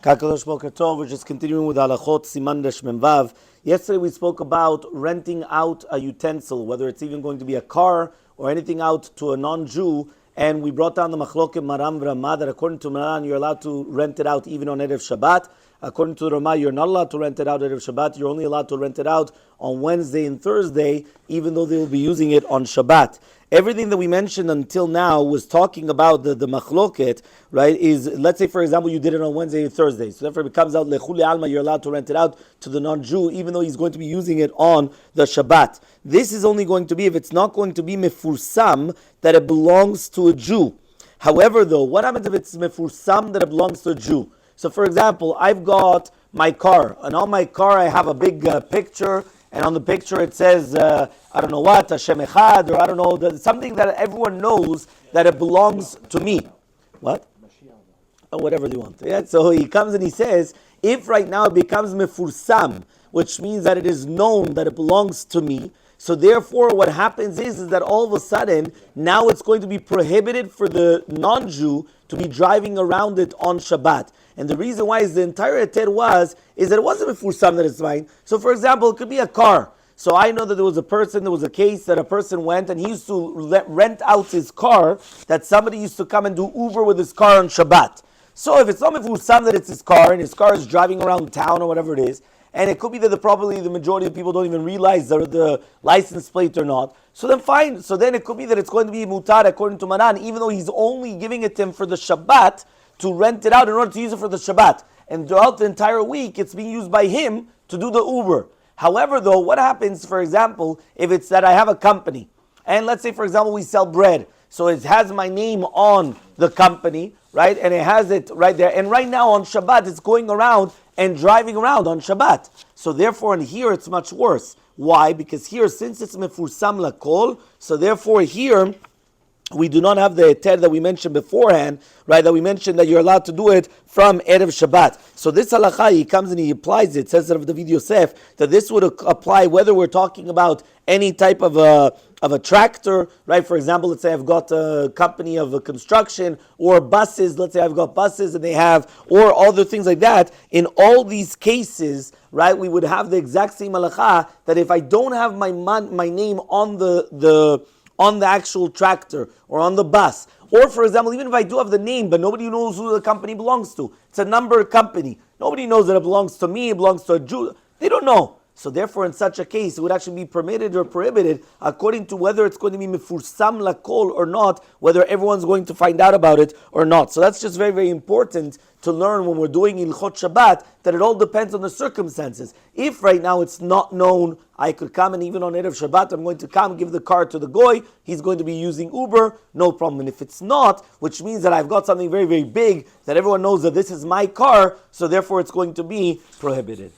Kakadosh Boker Tov. We're just continuing with Halachot Siman Resh Mem Vav. Yesterday we spoke about renting out a utensil, whether it's even going to be a car or anything out to a non-Jew, and we brought down the Machlokim Maram v'Rama that according to Maran you're allowed to rent it out even on Erev Shabbat. According to the Rama, you're not allowed to rent it out Erev Shabbat. You're only allowed to rent it out on Wednesday and Thursday, even though they will be using it on Shabbat. Everything that we mentioned until now was talking about the machloket, right? Is, let's say, for example, you did it on Wednesday and Thursday. So therefore it becomes out, lechuli alma, you're allowed to rent it out to the non-Jew, even though he's going to be using it on the Shabbat. This is only going to be if it's not going to be mefursam, that it belongs to a Jew. However, though, what happens if it's mefursam that it belongs to a Jew? So, for example, I've got my car, and on my car I have a big picture, and on the picture it says, I don't know what, Hashem Echad, or I don't know, something that everyone knows that it belongs to me. What? Oh, whatever they want. Yeah? So he comes and he says, if right now it becomes mefursam, which means that it is known that it belongs to me, so therefore what happens is that all of a sudden, now it's going to be prohibited for the non-Jew to be driving around it on Shabbat. And the reason why is the entire heter is that it wasn't mefursam that it's mine. So for example, it could be a car. So I know that there was a case that a person went and he used to rent out his car, that somebody used to come and do Uber with his car on Shabbat. So if it's not mefursam that it's his car, and his car is driving around town or whatever it is, and it could be that the majority of people don't even realize the license plate or not, so then fine. So then it could be that it's going to be mutar according to Maran, even though he's only giving it to him for the Shabbat, to rent it out in order to use it for the Shabbat. And throughout the entire week, it's being used by him to do the Uber. However, though, what happens, for example, if it's that I have a company, and let's say, for example, we sell bread, so it has my name on the company, right, and it has it right there, and right now on Shabbat, it's going around and driving around on Shabbat. So therefore, in here, it's much worse. Why? Because here, since it's mefursam lakol, so therefore here, we do not have the heter that we mentioned beforehand, right? That we mentioned that you're allowed to do it from Erev Shabbat. So this halacha, he comes and he applies it, says of David Yosef, that this would apply whether we're talking about any type of a tractor, right? For example, let's say I've got a company of a construction, or buses, let's say I've got buses and they have, or other things like that. In all these cases, right, we would have the exact same halacha, that if I don't have my name on the actual tractor or on the bus, or for example, even if I do have the name, but nobody knows who the company belongs to, it's a number company. Nobody knows that it belongs to me, it belongs to a Jew. They don't know. So therefore, in such a case, it would actually be permitted or prohibited according to whether it's going to be mefursam lakol or not, whether everyone's going to find out about it or not. So that's just very, very important to learn when we're doing Ilchot Shabbat, that it all depends on the circumstances. If right now it's not known, I could come and even on Erev Shabbat, I'm going to come, give the car to the goy, he's going to be using Uber, no problem. And if it's not, which means that I've got something very, very big, that everyone knows that this is my car, so therefore it's going to be prohibited.